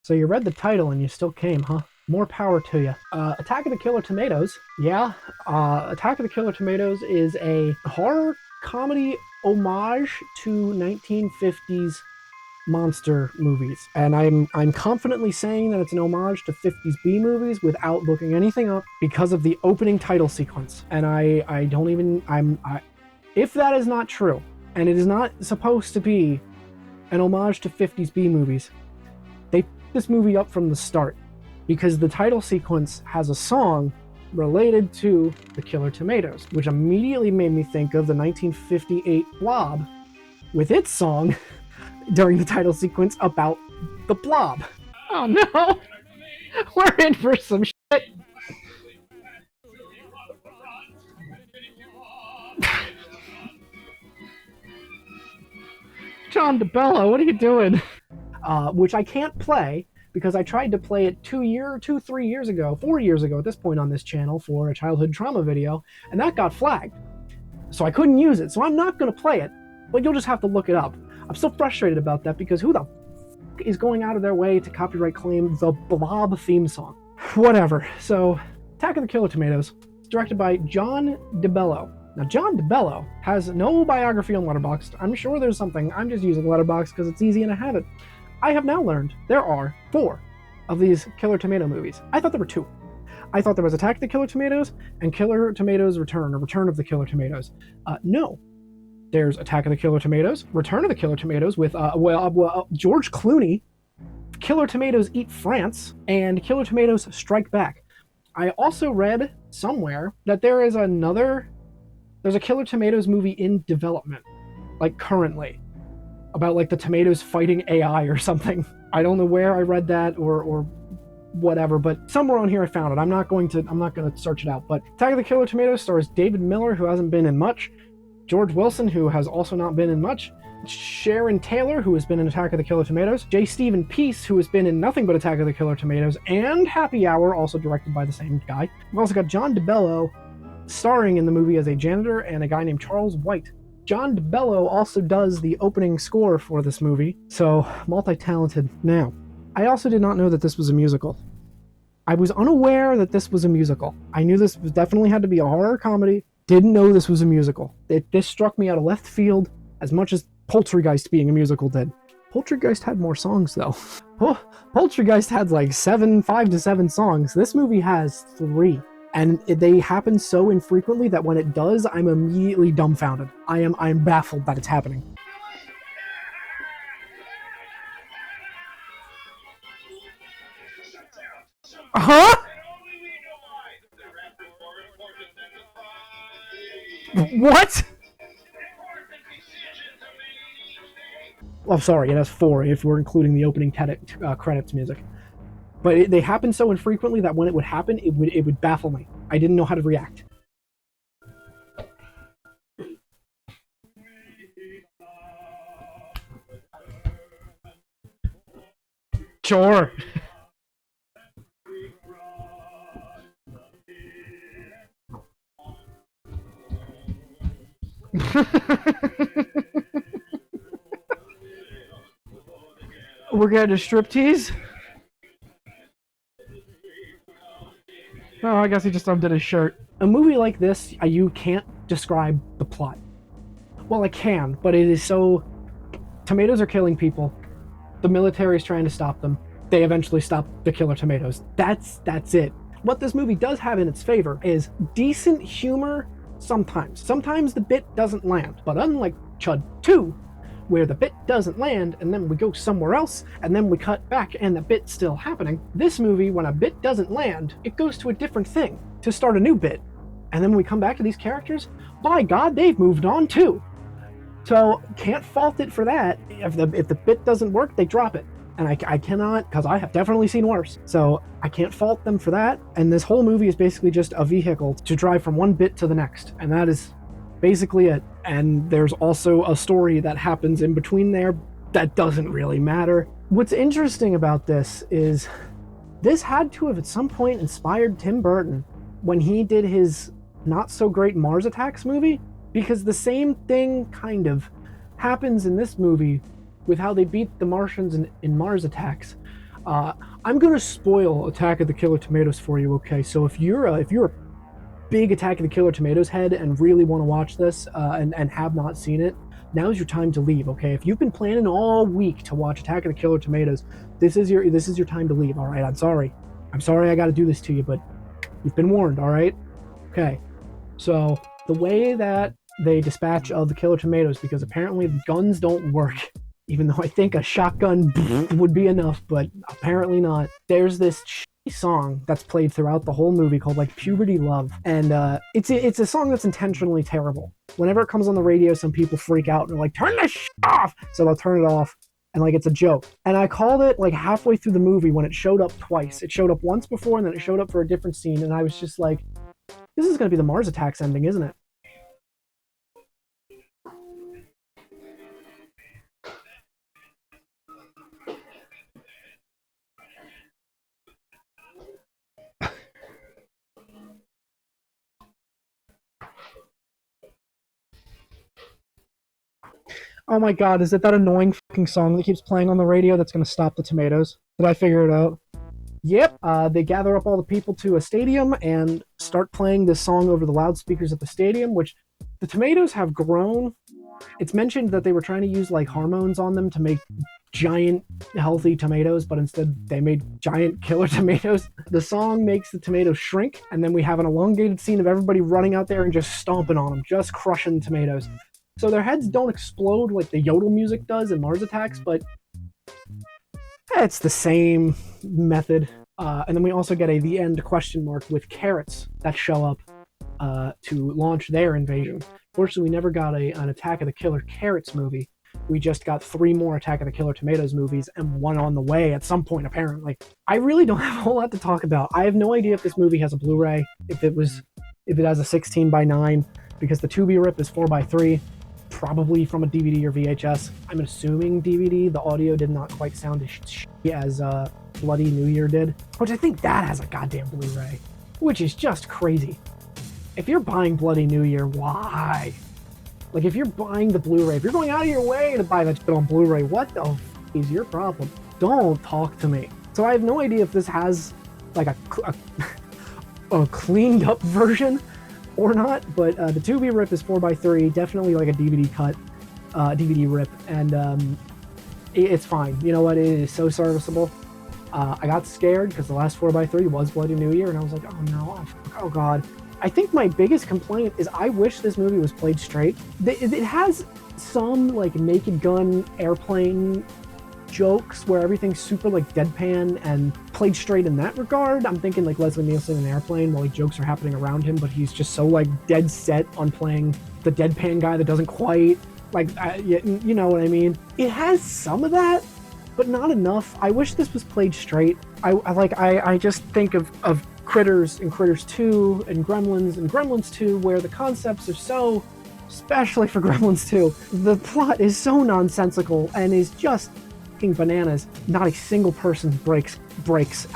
So you read the title and you still came, huh? More power to you. Attack of the Killer Tomatoes. Yeah, Attack of the Killer Tomatoes is a horror comedy homage to 1950s monster movies, and I'm confidently saying that it's an homage to 50s B movies without looking anything up because of the opening title sequence. And I don't even if that is not true, and it is not supposed to be an homage to 50s B movies, they put this movie up from the start because the title sequence has a song related to the Killer Tomatoes, which immediately made me think of the 1958 Blob with its song during the title sequence about the blob. Oh no! We're in for some shit! John DeBello, what are you doing? Which I can't play because I tried to play it 4 years ago at this point on this channel for a childhood trauma video, and that got flagged. So I couldn't use it, so I'm not going to play it, but you'll just have to look it up. I'm so frustrated about that because who the f is going out of their way to copyright claim the Blob theme song? Whatever. So, Attack of the Killer Tomatoes, directed by John DeBello. Now, John DeBello has no biography on Letterboxd. I'm sure there's something. I'm just using Letterboxd because it's easy and I have it. I have now learned there are 4 of these Killer Tomato movies. I thought there were 2. I thought there was Attack of the Killer Tomatoes and Killer Tomatoes Return, or Return of the Killer Tomatoes. No. There's Attack of the Killer Tomatoes, Return of the Killer Tomatoes with George Clooney, Killer Tomatoes Eat France, and Killer Tomatoes Strike Back. I also read somewhere that there's a Killer Tomatoes movie in development, like currently, about like the tomatoes fighting AI or something. I don't know where I read that or whatever, but somewhere on here I found it. I'm not going to search it out. But Attack of the Killer Tomatoes stars David Miller, who hasn't been in much, George Wilson, who has also not been in much, Sharon Taylor, who has been in Attack of the Killer Tomatoes, J. Stephen Peace, who has been in nothing but Attack of the Killer Tomatoes, and Happy Hour, also directed by the same guy. We've also got John DeBello starring in the movie as a janitor, and a guy named Charles White. John DeBello also does the opening score for this movie, so multi-talented. Now, I also did not know that this was a musical. I was unaware that this was a musical. I knew this definitely had to be a horror comedy. Didn't know this was a musical. This struck me out of left field as much as Poltergeist being a musical did. Poltergeist had more songs though. Poltergeist had like 5 to 7 songs. This movie has 3. And they happen so infrequently that when it does, I'm immediately dumbfounded. I'm baffled that it's happening. Huh? What? Oh, sorry, it has 4 if we're including the opening credits music. But they happen so infrequently that when it would happen, it would baffle me. I didn't know how to react. Sure. We're getting a striptease? Oh, I guess he just undid his shirt. A movie like this, you can't describe the plot. Well, I can, but it is so... Tomatoes are killing people. The military is trying to stop them. They eventually stop the Killer Tomatoes. That's it. What this movie does have in its favor is decent humor sometimes. Sometimes the bit doesn't land, but unlike Chud 2, where the bit doesn't land and then we go somewhere else and then we cut back and the bit's still happening, this movie, when a bit doesn't land, it goes to a different thing to start a new bit. And then when we come back to these characters, by God, they've moved on too. So can't fault it for that. If the bit doesn't work, they drop it. And I cannot, because I have definitely seen worse. So I can't fault them for that. And this whole movie is basically just a vehicle to drive from one bit to the next. And that is basically it. And there's also a story that happens in between there that doesn't really matter. What's interesting about this is this had to have at some point inspired Tim Burton when he did his not so great Mars Attacks movie, because the same thing kind of happens in this movie with how they beat the Martians in Mars Attacks. I'm gonna spoil Attack of the Killer Tomatoes for you, okay? So if you're a big Attack of the Killer Tomatoes head and really want to watch this and have not seen it, now's your time to leave, okay? If you've been planning all week to watch Attack of the Killer Tomatoes, this is your time to leave, all right? I'm sorry I got to do this to you, but you've been warned, all right? Okay. So the way that they dispatch of the Killer Tomatoes, because apparently the guns don't work, even though I think a shotgun would be enough, but apparently not. There's this song that's played throughout the whole movie called like Puberty Love, and it's a song that's intentionally terrible. Whenever it comes on the radio, some people freak out and are like, turn this off, so they'll turn it off, and like it's a joke. And I called it like halfway through the movie when it showed up twice. It showed up once before and then it showed up for a different scene, and I was just like, this is going to be the Mars Attacks ending, isn't it? Oh my god, is it that annoying fucking song that keeps playing on the radio that's gonna stop the tomatoes? Did I figure it out? Yep. They gather up all the people to a stadium and start playing this song over the loudspeakers at the stadium, which the tomatoes have grown. It's mentioned that they were trying to use like hormones on them to make giant healthy tomatoes, but instead they made giant killer tomatoes. The song makes the tomatoes shrink, and then we have an elongated scene of everybody running out there and just stomping on them, just crushing tomatoes. So their heads don't explode like the yodel music does in Mars Attacks, but it's the same method. And then we also get a the end question mark with carrots that show up to launch their invasion. Fortunately, we never got an Attack of the Killer Carrots movie. We just got 3 more Attack of the Killer Tomatoes movies and one on the way at some point, apparently. I really don't have a whole lot to talk about. I have no idea if this movie has a Blu-ray, if it has a 16:9, because the Tubi rip is 4:3. Probably from a DVD or VHS. I'm assuming DVD. The audio did not quite sound as Bloody New Year did, which I think that has a goddamn Blu-ray, which is just crazy. If you're buying Bloody New Year, why? Like, if you're buying the Blu-ray, if you're going out of your way to buy that shit on Blu-ray, what the f is your problem? Don't talk to me. So I have no idea if this has like a cleaned up version or not, but the Tubi rip is 4:3, definitely like a DVD cut, DVD rip, and it's fine. You know what? It is so serviceable. I got scared because the last 4:3 was Bloody New Year, and I was like, oh no, oh god. I think my biggest complaint is I wish this movie was played straight. It has some like Naked Gun airplane jokes where everything's super like deadpan and played straight in that regard. I'm thinking like Leslie Nielsen in Airplane, while like jokes are happening around him, but he's just so like dead set on playing the deadpan guy that doesn't quite like you know what I mean. It has some of that, but not enough. I wish this was played straight. I just think of Critters and Critters 2 and Gremlins 2, where the concepts are so, especially for Gremlins 2, the plot is so nonsensical and is just bananas. Not a single person breaks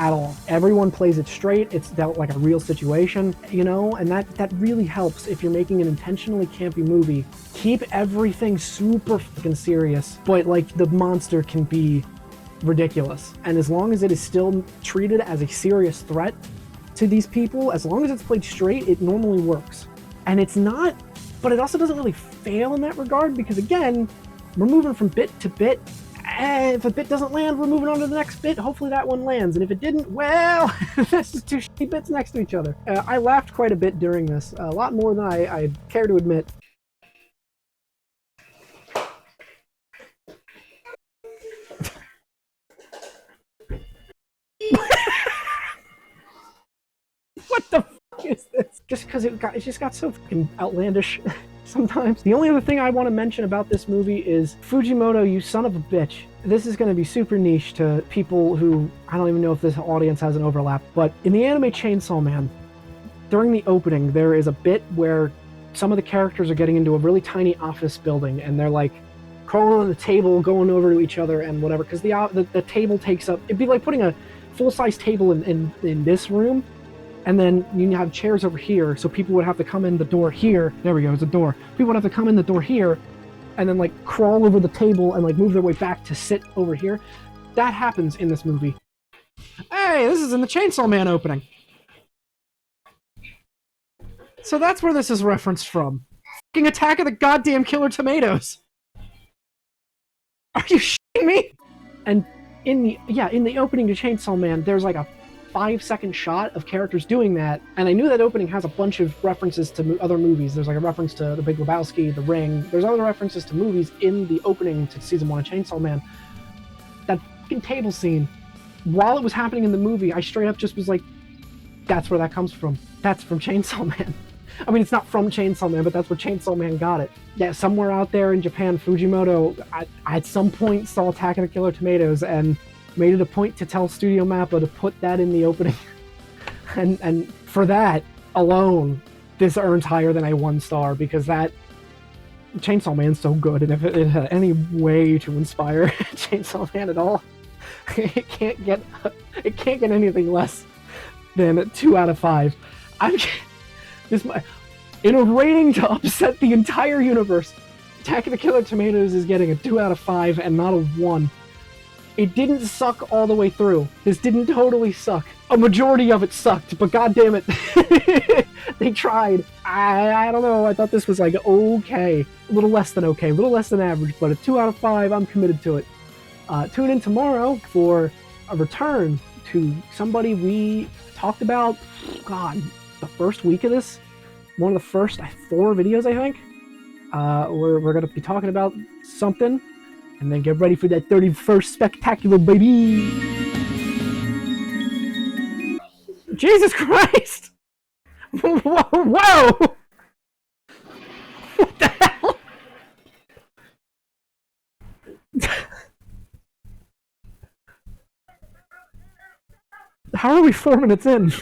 at all. Everyone plays it straight. It's dealt like a real situation, you know, and that really helps if you're making an intentionally campy movie. Keep everything super fucking serious, but like the monster can be ridiculous, and as long as it is still treated as a serious threat to these people, as long as it's played straight, it normally works. And it's not, but it also doesn't really fail in that regard, because again, we're moving from bit to bit. If a bit doesn't land, we're moving on to the next bit. Hopefully that one lands. And if it didn't, well, this is 2 shitty bits next to each other. I laughed quite a bit during this, a lot more than I care to admit. What the fuck is this? Just because it just got so fucking outlandish sometimes. The only other thing I want to mention about this movie is Fujimoto, you son of a bitch. This is going to be super niche to people who, I don't even know if this audience has an overlap, but in the anime Chainsaw Man, during the opening, there is a bit where some of the characters are getting into a really tiny office building, and they're like crawling on the table, going over to each other and whatever, because the table takes up, it'd be like putting a full-size table in this room, and then you have chairs over here, so people would have to come in the door here. There we go, it's a door. People would have to come in the door here, and then like crawl over the table and like move their way back to sit over here. That happens in this movie. Hey, this is in the Chainsaw Man opening. So that's where this is referenced from. Fucking Attack of the goddamn Killer Tomatoes. Are you shitting me? And in the opening to Chainsaw Man, there's like a 5-second shot of characters doing that, and I knew that opening has a bunch of references to other movies. There's like a reference to The Big Lebowski, The Ring. There's other references to movies in the opening to season 1 of Chainsaw Man. That fucking table scene, while it was happening in the movie, I straight up just was like, that's where that comes from. That's from Chainsaw Man. I mean, it's not from Chainsaw Man, but that's where Chainsaw Man got it. Yeah, somewhere out there in Japan, Fujimoto I at some point saw Attack of the Killer Tomatoes and made it a point to tell Studio Mappa to put that in the opening. and for that alone, this earns higher than a 1 star, because that Chainsaw Man's so good, and if it had any way to inspire Chainsaw Man at all, it can't get anything less than a 2 out of 5. In a rating to upset the entire universe, Attack of the Killer Tomatoes is getting a 2 out of 5 and not a 1. It didn't suck all the way through. This didn't totally suck. A majority of it sucked, but goddamn it, they tried. I don't know. I thought this was like okay, a little less than okay, a little less than average, but a 2 out of 5. I'm committed to it. Tune in tomorrow for a return to somebody we talked about. God, the first week of this, one of the first 4 videos, I think. We're gonna be talking about something, and then get ready for that 31st spectacular, baby. Jesus Christ! Whoa! What the hell? How are we 4 minutes in?